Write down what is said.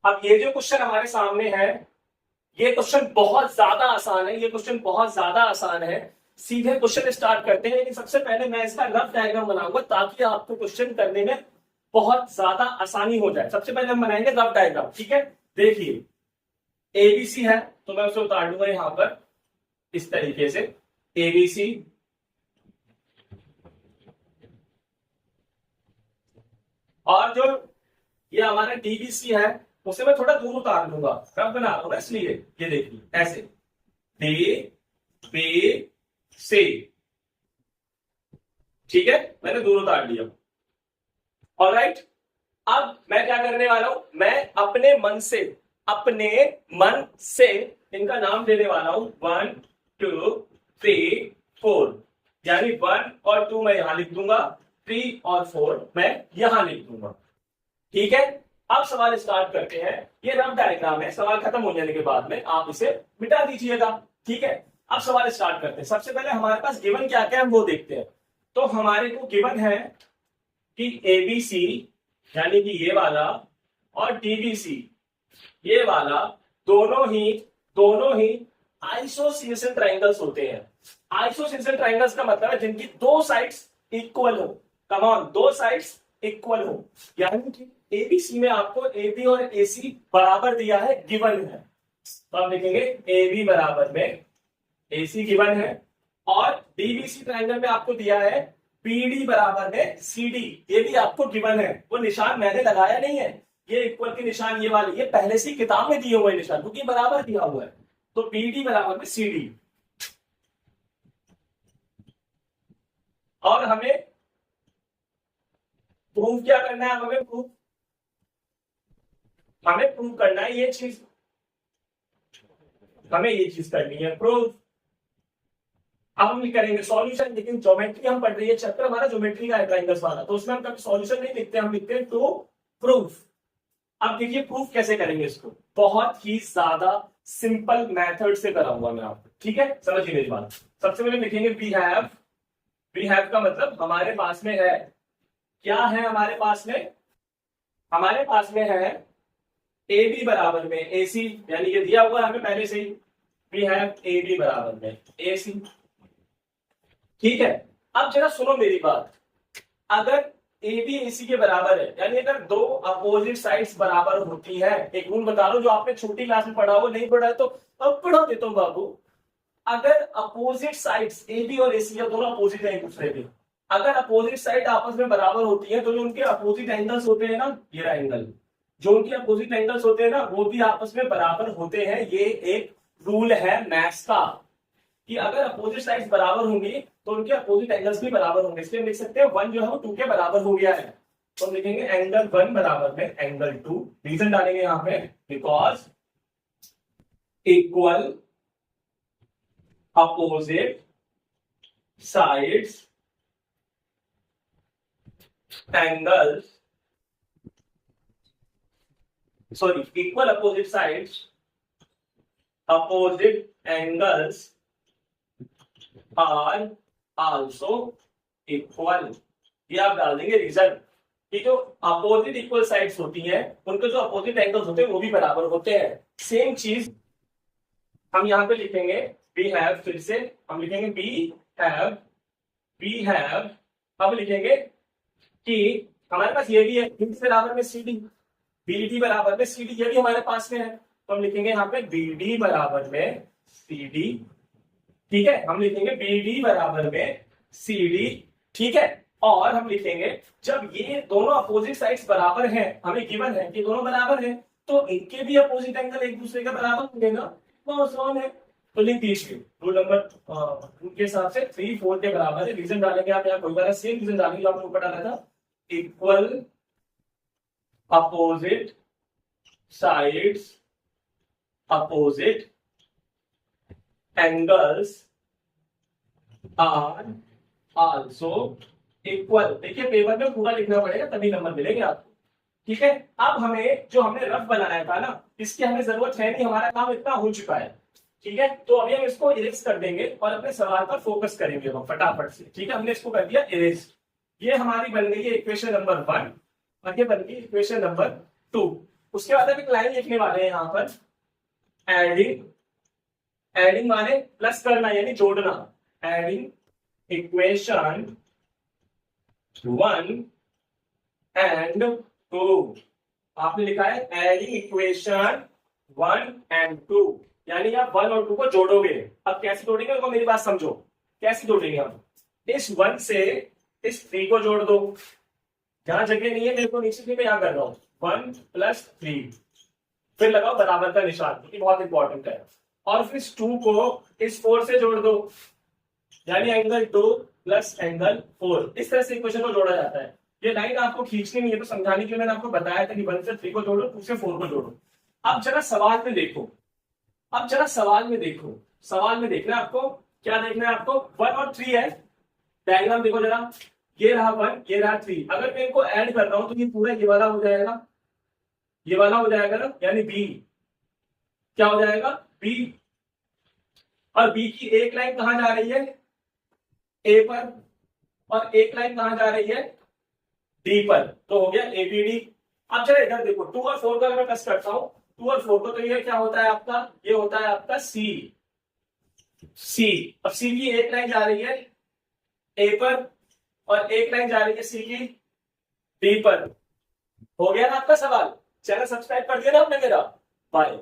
अब ये जो क्वेश्चन हमारे सामने है, ये क्वेश्चन बहुत ज्यादा आसान है, ये क्वेश्चन बहुत ज्यादा आसान है। सीधे क्वेश्चन स्टार्ट करते हैं, लेकिन सबसे पहले मैं इसका रफ डायग्राम बनाऊंगा ताकि आपको क्वेश्चन करने में बहुत ज्यादा आसानी हो जाए। सबसे पहले हम बनाएंगे रफ डायग्राम, ठीक है। देखिए एबीसी है, तो मैं उसे उतार दूंगा यहां पर इस तरीके से, एबीसी और जो ये हमारा डीबीसी है उसे मैं थोड़ा दूर उतार लूंगा, रफ बना दूंगा इसलिए। ये देखिए ऐसे डी बी सी, ठीक है, मैंने दूर उतार लिया। ऑलराइट, अब मैं क्या करने वाला हूं, मैं अपने मन से इनका नाम देने वाला हूं 1 2 3 4, यानी 1 और 2 मैं यहां लिख दूंगा, 3 और 4 मैं यहां लिख दूंगा, ठीक है। अब सवाल स्टार्ट करते हैं। ये रफ डायग्राम है, सवाल खत्म हो जाने के बाद में आप इसे मिटा दीजिएगा, ठीक है। अब सवाल स्टार्ट करते हैं। सबसे पहले हमारे पास गिवन क्या क्या है हम वो देखते हैं। तो हमारे को गिवन है कि एबीसी यानी कि ये वाला और डीबीसी ये वाला दोनों ही आइसोसेलेस ट्रायंगल्स होते हैं। आइसोसेलेस ट्रायंगल्स का मतलब है जिनकी दो साइड्स इक्वल हो। कम ऑन, दो साइड्स इक्वल हो, यानी कि एबीसी में आपको एबी और एसी बराबर दिया है, गिवन है। तो आप लिखेंगे एबी बराबर में एसी गिवन है, और डीबीसी ट्रायंगल में आपको दिया है बीडी बराबर में सीडी, ये भी आपको गिवन है। वो निशान मैंने लगाया नहीं है, ये इक्वल के निशान ये वाले ये पहले से किताब में दिए हुए निशान, क्योंकि बराबर दिया हुआ है। तो बीडी बराबर में सीडी, और हमें प्रूफ क्या करना है, हमें प्रूव करना है ये चीज, हमें ये चीज करनी है प्रूफ। अब हम करेंगे सॉल्यूशन, लेकिन ज्योमेट्री हम पढ़ रही है, चैप्टर हमारा ज्योमेट्री का है ट्रायंगल्स वाला, तो उसमें हम कभी सॉल्यूशन नहीं लिखते, हम लिखते हैं टू प्रूफ। अब देखिए प्रूफ कैसे करेंगे इसको, बहुत ही ज्यादा सिंपल मेथड से कराऊंगा मैं आपको, ठीक है। समझिए मेरी बात। सबसे पहले लिखेंगे वी हैव का मतलब हमारे पास में है, क्या है हमारे पास में, हमारे पास में है ए बी बराबर में ए सी, यानी ये दिया हुआ है हमें पहले से ही, वी हैव ए बी बराबर में ए सी, ठीक है। अब जरा सुनो मेरी बात, अगर ए बी ए सी के बराबर है, यानी अगर दो अपोजिट साइड्स बराबर होती है, एक रूल बता रहा हूं जो आपने छोटी क्लास में पढ़ा हो, नहीं पढ़ा है तो अब पढ़ा देता हूं बाबू। अगर अपोजिट साइड्स ए बी और ए सी दोनों अपोजिट है एक दूसरे के, अगर अपोजिट साइड आपस में बराबर होती है तो जो उनके अपोजिट एंगल्स होते हैं ना, ये एंगल जो उनके अपोजिट एंगल्स होते हैं ना, वो भी आपस में बराबर होते हैं। ये एक रूल है मैथ्स का कि अगर अपोजिट साइड्स बराबर होंगी तो उनके अपोजिट एंगल्स भी बराबर होंगे। इसलिए हम लिख सकते हैं 1 जो है वो 2 के बराबर हो गया है, तो हम लिखेंगे एंगल 1 बराबर में एंगल 2। रीजन डालेंगे यहां पे, because equal opposite sides angles, sorry, equal opposite sides, opposite angles are also equal। ये आप डाल देंगे रीजन कि जो अपोजिट इक्वल साइड्स होती हैं उनके जो अपोजिट एंगल्स होते हैं वो भी बराबर होते हैं। सेम चीज हम यहां पे लिखेंगे वी हैव, फिर से हम लिखेंगे वी हैव, अब लिखेंगे कि हमारे पास ये भी है बराबर में सी डी, बीडी बराबर में सीडी, ये भी हमारे पास में है, तो हम लिखेंगे यहाँ पे बीडी बराबर में सीडी, ठीक है। हम लिखेंगे बीडी बराबर में सीडी, ठीक है। और हम लिखेंगे जब ये दोनों अपोजिट साइड्स बराबर हैं, हमें गिवन है कि दोनों बराबर हैं, तो इनके भी अपोजिट एंगल एक दूसरे के बराबर होंगे ना, वो आसान है। तो लिख दीजिए रूल नंबर उनके हिसाब से 3 4 के बराबर है। रीजन डालेंगे आप यहाँ, कोई बार सेम रीजन डालेंगे जो आपने ऊपर डाला था, equal opposite sides, opposite angles are also equal। देखिए पेपर में पूरा लिखना पड़ेगा तभी नंबर मिलेंगे आपको, ठीक है। अब हमें जो हमने रफ बनाया था ना, इसकी हमें जरूरत है नहीं, हमारा काम इतना हो चुका है, ठीक है। तो अभी हम इसको इरेज कर देंगे और अपने सवाल पर फोकस करेंगे हम फटाफट से, ठीक है। हमने इसको कर दिया इरेज, ये हमारी बन गई है इक्वेशन नंबर 1 और ये बन गई इक्वेशन नंबर 2। उसके बाद हम एक लाइन लिखने वाले हैं यहाँ पर, एडिंग, एडिंग माने प्लस करना यानी जोड़ना, एडिंग इक्वेशन 1 एंड 2। आपने लिखा है एडिंग इक्वेशन 1 एंड 2, यानी आप 1 और 2 को जोड़ोगे। अब कैसे जोड़ेंगे तो मेरी बात समझो, कैसे जोड़ेंगे हम, इस 1 से इस 3 को जोड़ दो, जहां जगह नहीं है मेरे को नीचे मैं यहां कर रहा हूं 1 + 3, फिर लगाओ बराबर का निशान, ये बहुत इंपॉर्टेंट है। और फिर इस 2 को इस 4 से जोड़ दो, यानी एंगल 2 + एंगल 4। इस तरह से इक्वेशन को जोड़ा जाता है। ये लाइन आपको खींचनी नहीं है, तो समझाने के लिए मैंने आपको बताया था कि 1 से 3 को जोड़ो, 2 से 4 को जोड़ो। अब जरा सवाल में देखो, अब जरा सवाल में देखो, सवाल में देखना है आपको, क्या देखना है आपको, 1 और 3 है, डायग्राम देखो जरा, ये रहा 1, ये रहा 3। अगर मैं इनको ऐड कर रहा हूं तो ये पूरा ये वाला हो जाएगा, ये वाला हो जाएगा ना, यानी बी, क्या हो जाएगा, बी। और बी की एक लाइन कहां जा रही है, ए पर, और एक लाइन कहां जा रही है, डी पर, तो हो गया एबीडी। अब चलो इधर देखो, 2 और 4 का मैं प्लस करता हूं, 2 और 4 को, तो ये क्या होता है आपका, ये होता है आपका सी, सी। अब सी की एक लाइन जा रही है ए पर, और एक लाइन जा रही है सी की डी पर। हो गया ना आपका सवाल, चैनल सब्सक्राइब कर दिया ना आपने मेरा, बाय।